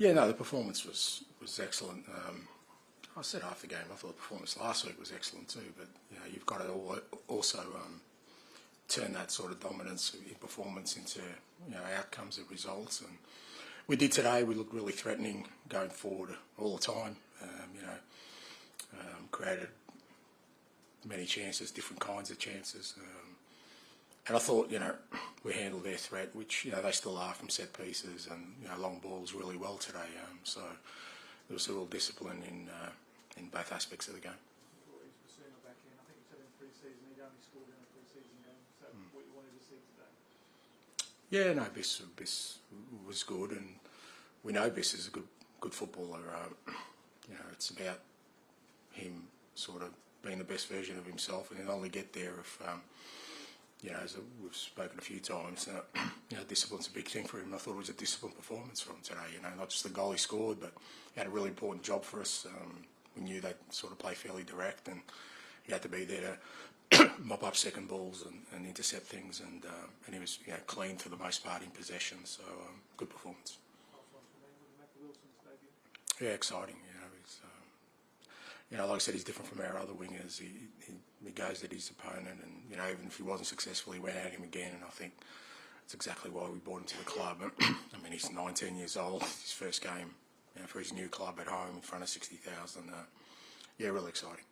Yeah, no, the performance was excellent. I said after the game, I thought the performance last week was excellent too. But you've got to also turn that sort of dominance in performance into outcomes and results. And we did today. We looked really threatening going forward all the time. Created many chances, different kinds of chances. And I thought, we handled their threat, which, they still are from set pieces and, long balls really well today. So there was a real discipline in both aspects of the game. Back in. I think you said in pre-season he'd only scored in a pre-season game. Is that what you wanted to see today? Yeah, no, Biss was good, and we know Biss is a good footballer. It's about him sort of being the best version of himself, and he'll only get there if, as we've spoken a few times, discipline's a big thing for him. I thought it was a disciplined performance from today, not just the goal he scored, but he had a really important job for us. We knew they'd sort of play fairly direct, and he had to be there to mop up second balls and intercept things, and he was clean for the most part in possession, so good performance. Yeah, exciting. Like I said, he's different from our other wingers. He goes at his opponent, and even if he wasn't successful, he went at him again. And I think that's exactly why we brought him to the club. I mean, he's 19 years old. His first game for his new club at home in front of 60,000. Really exciting.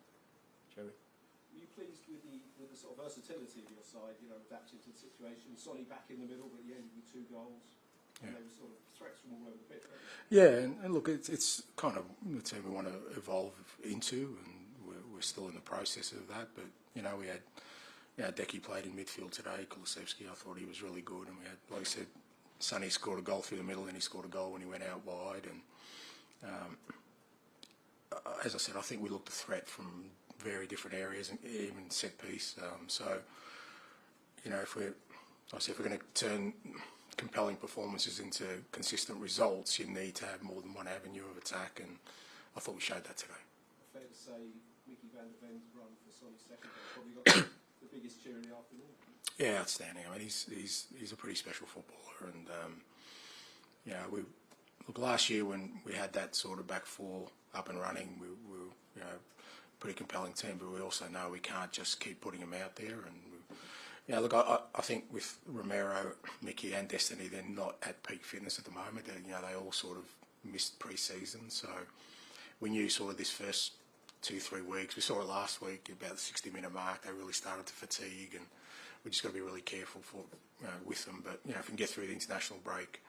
Joey, were you pleased with the sort of versatility of your side? Adapting to the situation. Sonny back in the middle, but he ended with 2 goals. And they were sort of threats from all over the pitch. Yeah, and look, it's kind of the team we want to evolve into, and we're still in the process of that. But we had Decky played in midfield today. Kulusevski, I thought he was really good, and we had, like I said, Sonny scored a goal through the middle, and he scored a goal when he went out wide. And as I said, I think we looked a threat from very different areas, and even set piece. If we're going to turn compelling performances into consistent results, you need to have more than one avenue of attack, and I thought we showed that today. Fair to say, Mickey van der Ven's run for Sonny's second goal probably got the biggest cheer in the afternoon. Yeah, outstanding. I mean, he's a pretty special footballer, and last year when we had that sort of back four up and running, we were a pretty compelling team, but we also know we can't just keep putting him out there. And I think with Romero, Mickey and Destiny, they're not at peak fitness at the moment. They all sort of missed pre-season. So we knew sort of this first 2-3 weeks. We saw it last week, about the 60-minute mark. They really started to fatigue, and we just got to be really careful with them. But, if we can get through the international break,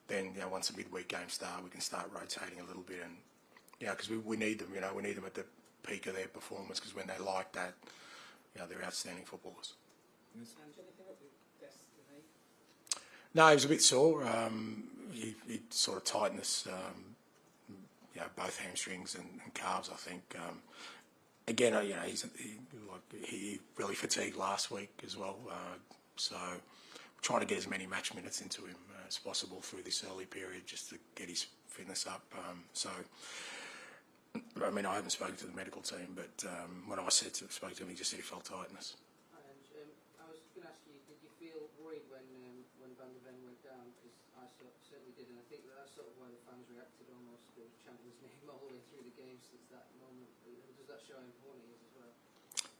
then, once the midweek games start, we can start rotating a little bit. And, because we need them, we need them at the peak of their performance, because when they like that, they're outstanding footballers. No, he was a bit sore. He sort of tightened us, both hamstrings and calves, I think. Again, he really fatigued last week as well. So we're trying to get as many match minutes into him as possible through this early period, just to get his fitness up. I mean, I haven't spoken to the medical team, but when I spoke to him, he just said he felt tightness. I was going to ask you, did you feel worried when Van der Ven went down? Because I certainly did, and I think that's sort of why the fans reacted almost to chanting his name all the way through the game since that moment. Does that show how important he is as well?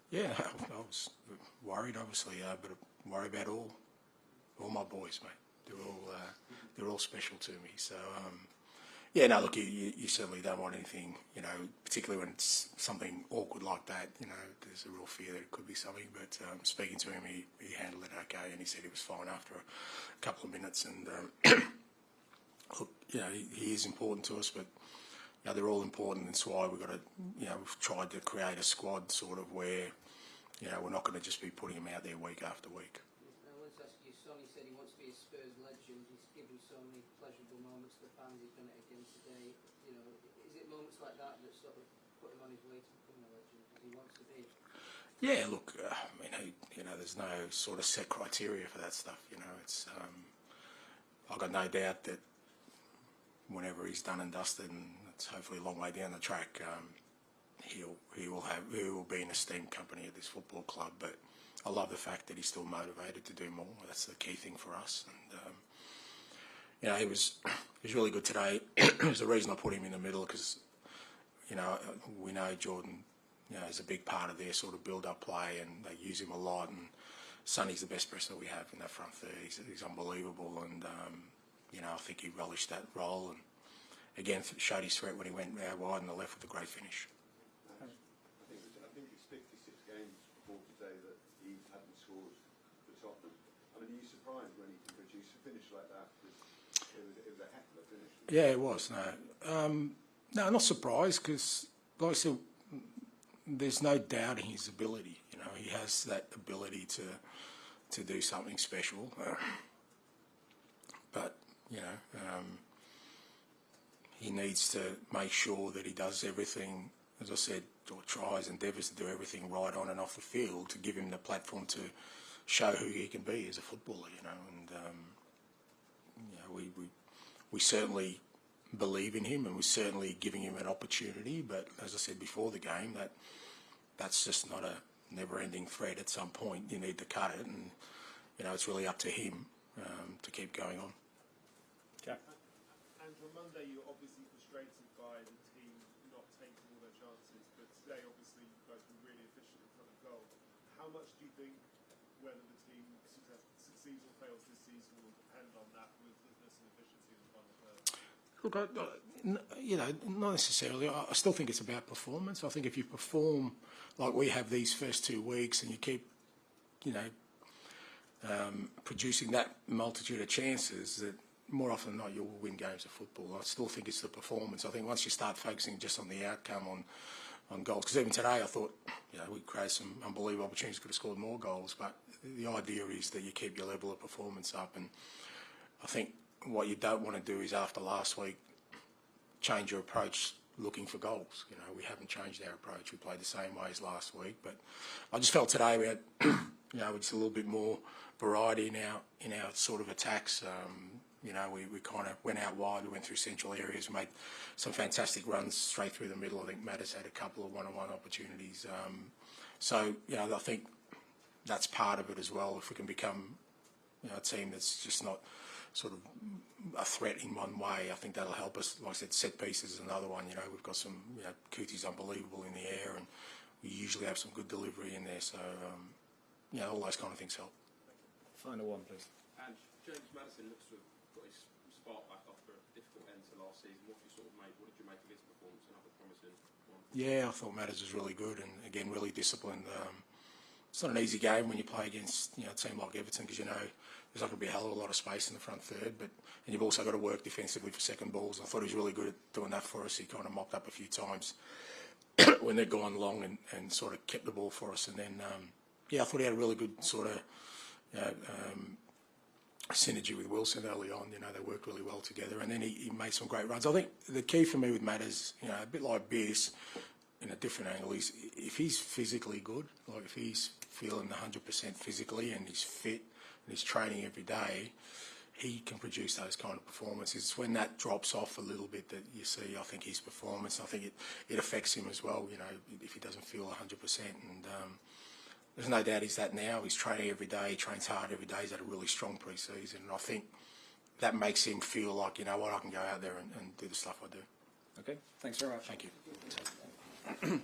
Yeah, I was worried, obviously, but I worry about all my boys, mate. They're all special to me. So, look, you certainly don't want anything, particularly when it's something awkward like that. There's a real fear that it could be something. But speaking to him, he handled it okay, and he said he was fine after a couple of minutes. And look, he is important to us, but they're all important. That's why we've got to, we've tried to create a squad sort of where, we're not going to just be putting him out there week after week. I wanted to ask you, Sonny said he wants to be a Spurs legend. He's given so many pleasurable moments to the fans. He's done it again today. Is it moments like that that sort of put him on his way to becoming a legend? Because he wants to be. Yeah, look, I mean, there's no sort of set criteria for that stuff. It's I've got no doubt that whenever he's done and dusted, and it's hopefully a long way down the track, he will be an esteemed company at this football club. But I love the fact that he's still motivated to do more. That's the key thing for us. And you know, he was really good today. There's a reason I put him in the middle because, you know, we know Jordan, you know, is a big part of their sort of build-up play, and they use him a lot. And Sonny's the best presser we have in that front third. He's unbelievable, and you know, I think he relished that role, and again showed his threat when he went out wide on the left with a great finish. I think it's 56 games before today that he hadn't scored for Tottenham. I mean, are you surprised when he can produce a finish like that? It was a heck of a finish. Yeah, it was. No, not surprised because, like I said, there's no doubting his ability. You know, he has that ability to do something special. But you know, he needs to make sure that he does everything, as I said, or tries, endeavours to do everything right on and off the field to give him the platform to show who he can be as a footballer. You know, and you know, we certainly believe in him, and we're certainly giving him an opportunity. But as I said before the game, that's just not a never-ending thread. At some point, you need to cut it, and you know, it's really up to him to keep going on. And on Monday, you were obviously frustrated by the team not taking all their chances, but today, obviously, you guys were really efficient in front of goal. How much do you think whether the team succeeds or fails this season will depend on that ruthlessness and efficiency in the final third? Look, you know, not necessarily. I still think it's about performance. I think if you perform like we have these first 2 weeks and you keep, you know, producing that multitude of chances, that more often than not you'll win games of football. I still think it's the performance. I think once you start focusing just on the outcome, on goals, because even today I thought, you know, we created some unbelievable opportunities, could have scored more goals, but the idea is that you keep your level of performance up. And I think what you don't want to do is, after last week, change your approach looking for goals. You know, we haven't changed our approach. We played the same way as last week, but I just felt today we had, you know, just a little bit more variety in our sort of attacks. You know, we kind of went out wide, we went through central areas, made some fantastic runs straight through the middle. I think Matt has had a couple of one-on-one opportunities. So, you know, I think that's part of it as well. If we can become, you know, a team that's just not sort of a threat in one way, I think that'll help us. Like I said, set pieces is another one. You know, we've got some, you know, Cootie's unbelievable in the air, and we usually have some good delivery in there. So, you know, all those kind of things help. Final one, please. And James Maddison looks to have got his spark back after a difficult end to last season. What did you make of his performance? Another promising one. Yeah, I thought Matters was really good, and again, really disciplined. It's not an easy game when you play against, you know, a team like Everton, because you know there's not going to be a hell of a lot of space in the front third, and you've also got to work defensively for second balls. I thought he was really good at doing that for us. He kind of mopped up a few times when they'd gone long and sort of kept the ball for us. And then, yeah, I thought he had a really good sort of, you know, synergy with Wilson early on. You know, they worked really well together, and then he made some great runs. I think the key for me with Matt is, you know, a bit like Beers in a different angle, is if he's physically good, like if he's feeling 100% physically and he's fit and he's training every day, he can produce those kind of performances. It's when that drops off a little bit that you see, I think, his performance. I think it affects him as well, you know, if he doesn't feel 100%. And there's no doubt he's that now. He's training every day, he trains hard every day. He's had a really strong pre-season, and I think that makes him feel like, you know what, I can go out there and do the stuff I do. Okay, thanks very much. Thank you.